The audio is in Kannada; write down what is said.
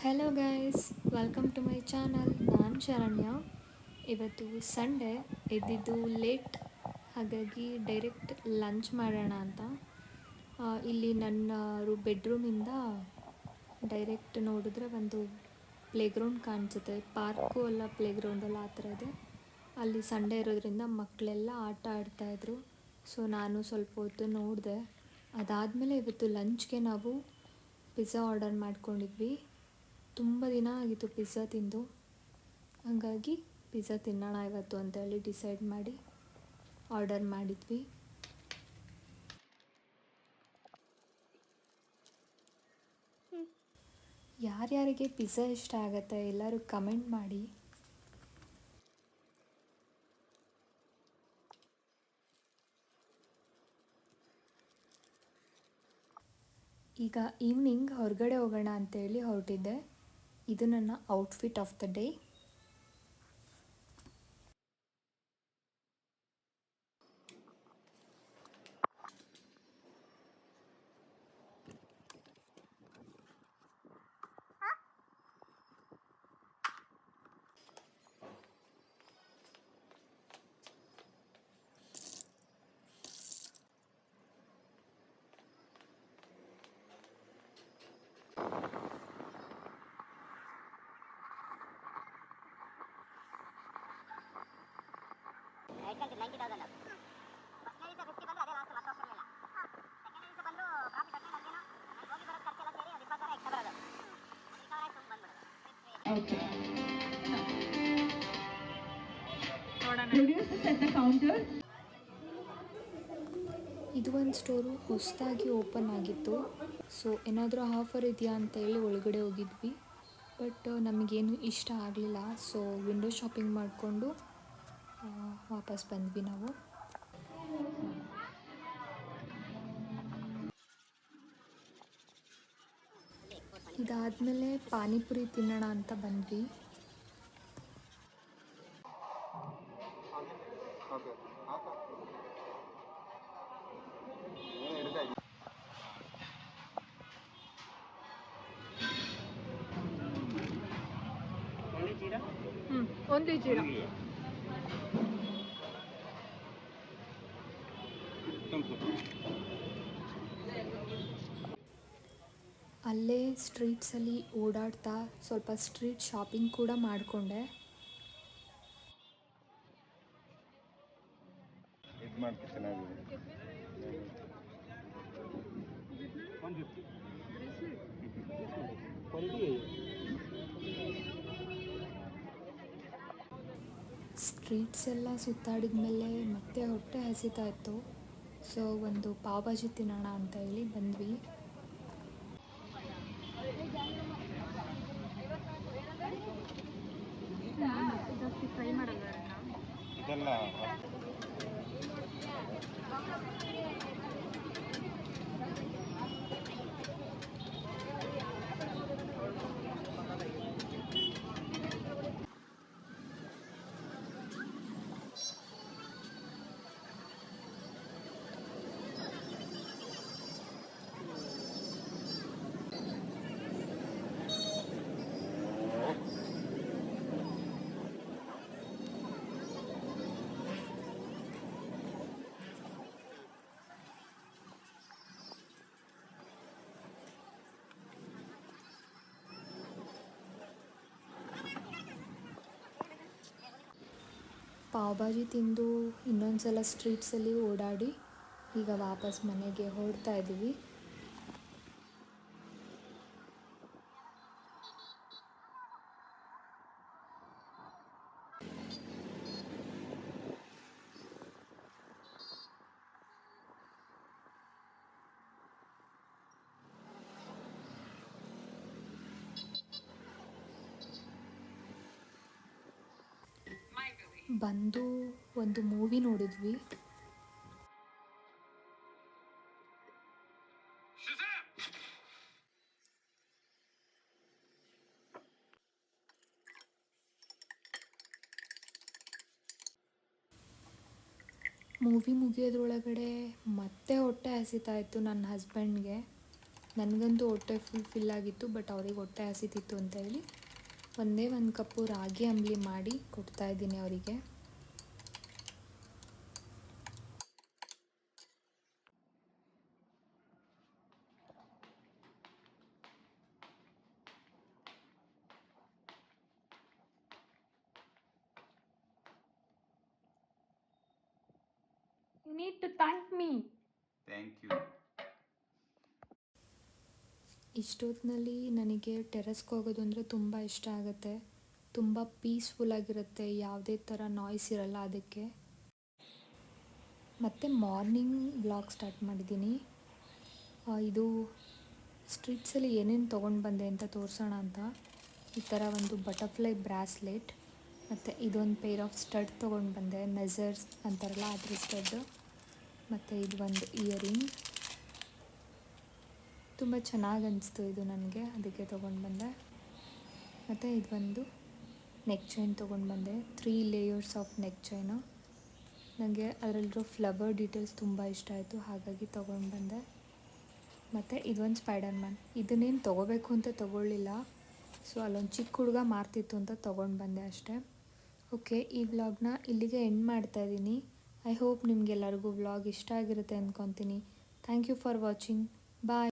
Hello guys, welcome to my channel. ನಾನು ಶರಣ್ಯ. ಇವತ್ತು ಸಂಡೇ, ಎದ್ದಿದ್ದು ಲೇಟ್, ಹಾಗಾಗಿ ಡೈರೆಕ್ಟ್ ಲಂಚ್ ಮಾಡೋಣ ಅಂತ. ಇಲ್ಲಿ ನನ್ನ ಬೆಡ್ರೂಮಿಂದ ಡೈರೆಕ್ಟ್ ನೋಡಿದ್ರೆ ಒಂದು ಪ್ಲೇಗ್ರೌಂಡ್ ಕಾಣಿಸುತ್ತೆ. ಪಾರ್ಕು ಅಲ್ಲ, ಪ್ಲೇಗ್ರೌಂಡ್ ಅಲ್ಲ, ಆ ಥರ ಇದೆ. ಅಲ್ಲಿ ಸಂಡೇ ಇರೋದ್ರಿಂದ ಮಕ್ಕಳೆಲ್ಲ ಆಟ ಆಡ್ತಾಯಿದ್ರು. ಸೊ ನಾನು ಸ್ವಲ್ಪ ಹೊತ್ತು ನೋಡಿದೆ. ಅದಾದಮೇಲೆ ಇವತ್ತು ಲಂಚ್ಗೆ ನಾವು ಪಿಜ್ಜಾ ಆರ್ಡರ್ ಮಾಡ್ಕೊಂಡಿದ್ವಿ. ತುಂಬ ದಿನ ಆಗಿತ್ತು ಪಿಜ್ಜಾ ತಿಂದು, ಹಾಗಾಗಿ ಪಿಜ್ಜಾ ತಿನ್ನೋಣ ಇವತ್ತು ಅಂತೇಳಿ ಡಿಸೈಡ್ ಮಾಡಿ ಆರ್ಡರ್ ಮಾಡಿದ್ವಿ. ಯಾರ್ಯಾರಿಗೆ ಪಿಜ್ಜಾ ಇಷ್ಟ ಆಗುತ್ತೆ ಎಲ್ಲರೂ ಕಮೆಂಟ್ ಮಾಡಿ. ಈಗ ಈವ್ನಿಂಗ್ ಹೊರಗಡೆ ಹೋಗೋಣ ಅಂತೇಳಿ ಹೊರಟಿದ್ದೆ. ಇದು ನನ್ನ ಔಟ್ಫಿಟ್ ಆಫ್ ದ ಡೇ. ಇದು ಒಂದು ಸ್ಟೋರು ಹೊಸದಾಗಿ ಓಪನ್ ಆಗಿತ್ತು. ಸೊ ಏನಾದರೂ ಆಫರ್ ಇದೆಯಾ ಅಂತೇಳಿ ಒಳಗಡೆ ಹೋಗಿದ್ವಿ. ಬಟ್ ನಮಗೇನು ಇಷ್ಟ ಆಗಲಿಲ್ಲ. ಸೊ ವಿಂಡೋ ಶಾಪಿಂಗ್ ಮಾಡಿಕೊಂಡು ವಾಪಸ್ ಬಂದ್ವಿ ನಾವು. ಇದಾದಮೇಲೆ ಪಾನಿಪುರಿ ತಿನ್ನೋಣ ಅಂತ ಬಂದ್ವಿ. ಒಂದು ಜೀರಾ ಅಲ್ಲೇ ಸ್ಟ್ರೀಟ್ಸಲ್ಲಿ ಓಡಾಡ್ತಾ ಸ್ವಲ್ಪ ಸ್ಟ್ರೀಟ್ ಶಾಪಿಂಗ್ ಕೂಡ ಮಾಡಿಕೊಂಡೆ. ಸ್ಟ್ರೀಟ್ಸ್ ಎಲ್ಲ ಸುತ್ತಾಡಿದ ಮೇಲೆ ಮತ್ತೆ ಹೊಟ್ಟೆ ಹಸಿತಾ ಇತ್ತು. ಸೊ ಒಂದು ಪಾವ್ ಭಾಜಿ ತಿನ್ನೋಣ ಅಂತ ಹೇಳಿ ಬಂದ್ವಿ. ಜಾಸ್ತಿ ಫ್ರೈ ಮಾಡಲ್ಲ ಇದೆಲ್ಲ ಪಾವ್ ಭಾಜಿ ತಿಂದು ಇನ್ನೊಂದು ಸಲ ಸ್ಟ್ರೀಟ್ಸಲ್ಲಿ ಓಡಾಡಿ ಈಗ ವಾಪಸ್ ಮನೆಗೆ ಹೊರಡ್ತಾ ಇದ್ದೀವಿ. ಬಂದು ಒಂದು ಮೂವಿ ನೋಡಿದ್ವಿ. ಮೂವಿ ಮುಗಿಯೋದ್ರೊಳಗಡೆ ಮತ್ತೆ ಹೊಟ್ಟೆ ಹಸಿತಾ ಇತ್ತು ನನ್ನ ಹಸ್ಬೆಂಡ್ಗೆ. ನನಗಂತೂ ಹೊಟ್ಟೆ ಫಿಲ್ ಆಗಿತ್ತು, ಬಟ್ ಅವ್ರಿಗೆ ಹೊಟ್ಟೆ ಹಸಿತಿತ್ತು ಅಂತ ಹೇಳಿ ಒಂದೇ ಒಂದು ಕಪ್ಪು ರಾಗಿ ಅಂಬಲಿ ಮಾಡಿ ಕೊಡ್ತಾಯಿದ್ದೀನಿ ಅವರಿಗೆ. You need to thank me. Thank you. ಇಷ್ಟೊತ್ತಿನಲ್ಲಿ ನನಗೆ ಟೆರೆಸ್ಗೆ ಹೋಗೋದು ಅಂದರೆ ತುಂಬ ಇಷ್ಟ ಆಗುತ್ತೆ. ತುಂಬ ಪೀಸ್ಫುಲ್ಲಾಗಿರುತ್ತೆ, ಯಾವುದೇ ಥರ ನಾಯ್ಸ್ ಇರಲ್ಲ ಅದಕ್ಕೆ. ಮತ್ತು ಮಾರ್ನಿಂಗ್ ವ್ಲಾಗ್ ಸ್ಟಾರ್ಟ್ ಮಾಡಿದ್ದೀನಿ. ಇದು ಸ್ಟ್ರೀಟ್ಸಲ್ಲಿ ಏನೇನು ತೊಗೊಂಡು ಬಂದೆ ಅಂತ ತೋರಿಸೋಣ ಅಂತ. ಈ ಥರ ಒಂದು ಬಟರ್ಫ್ಲೈ ಬ್ರಾಸ್ಲೆಟ್, ಮತ್ತು ಇದೊಂದು ಪೇರ್ ಆಫ್ ಸ್ಟಡ್ ತೊಗೊಂಡು ಬಂದೆ, ನಜರ್ಸ್ ಅಂತಾರಲ್ಲ ಅದ್ರ ಸ್ಟಡ್. ಮತ್ತು ಇದು ಒಂದು ಇಯರಿಂಗ್ ತುಂಬ ಚೆನ್ನಾಗಿ ಅನಿಸ್ತು ಇದು ನನಗೆ, ಅದಕ್ಕೆ ತೊಗೊಂಡು ಬಂದೆ. ಮತ್ತು ಇದೊಂದು ನೆಕ್ ಚೈನ್ ತೊಗೊಂಡು ಬಂದೆ, 3 ಲೇಯರ್ಸ್ ಆಫ್ ನೆಕ್ ಚೈನು. ನನಗೆ ಅದರಲ್ಲಿರೋ ಫ್ಲವರ್ ಡೀಟೇಲ್ಸ್ ತುಂಬ ಇಷ್ಟ ಆಯಿತು, ಹಾಗಾಗಿ ತೊಗೊಂಡು ಬಂದೆ. ಮತ್ತು ಇದೊಂದು ಸ್ಪೈಡರ್ ಮ್ಯಾನ್, ಇದನ್ನೇನು ತೊಗೋಬೇಕು ಅಂತ ತೊಗೊಳ್ಳಿಲ್ಲ, ಸೊ ಅಲ್ಲೊಂದು ಚಿಕ್ಕ ಹುಡುಗ ಮಾರ್ತಿತ್ತು ಅಂತ ತೊಗೊಂಡು ಬಂದೆ ಅಷ್ಟೇ. ಓಕೆ, ಈ ವ್ಲಾಗ್ನ ಇಲ್ಲಿಗೆ ಎಂಡ್ ಮಾಡ್ತಾಯಿದ್ದೀನಿ. ಐ ಹೋಪ್ ನಿಮಗೆಲ್ಲರಿಗೂ ವ್ಲಾಗ್ ಇಷ್ಟ ಆಗಿರುತ್ತೆ ಅಂದ್ಕೊತೀನಿ. Thank you for watching. Bye.